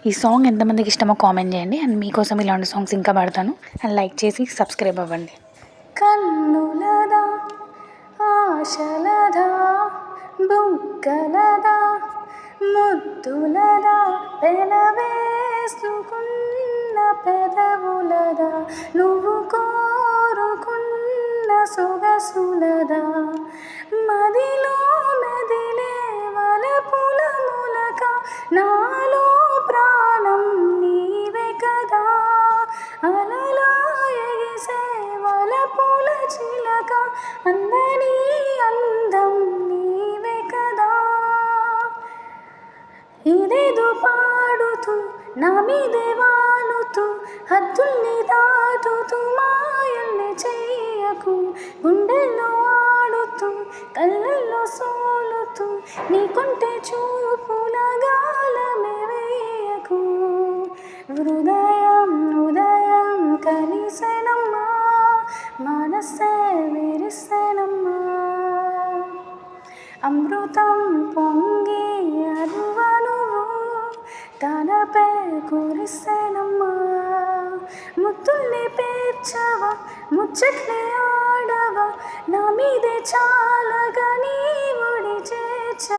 ఈ సాంగ్ ఎంతమందికి ఇష్టమో కామెంట్ చేయండి. అండ్ మీకోసం ఇలాంటి సాంగ్స్ ఇంకా పాడతాను. అండ్ లైక్ చేసి సబ్స్క్రైబ్ అవ్వండి. కన్నులదా ఆశలదా బుగ్గలదా ముద్దులదా పెనవేసుకున్న పెదవులదా నువ్వు కోరుకున్న సొగసులదా మదిలో మెదిలే వలపుల ములక నాలో ప్రాణం నీవే కదా అలలా ఎగిసే వలపుల చిలక అందని అందం నీవే కదా ఇదేదో పాడుతూ నా మీదే వాలుతూ హద్దుల్ని దాటుతూ మాయల్ని చెయ్యకు గుండెల్లో ఆడుతూ కళ్ళల్లో సోలుతూ నీకుంటే చూపుల గాలమే వేయకు హృదయం హృదయం కలిసెనమ్మా మనసే విరిసెనమ్మా అమృతం పొంగి అరువనువు తనపై కురిసెనమ్మా ముత్తుల్ని పేర్చవా ముచ్చట్లే ఆడవా నా మీదే చాలగా నీ ఒడి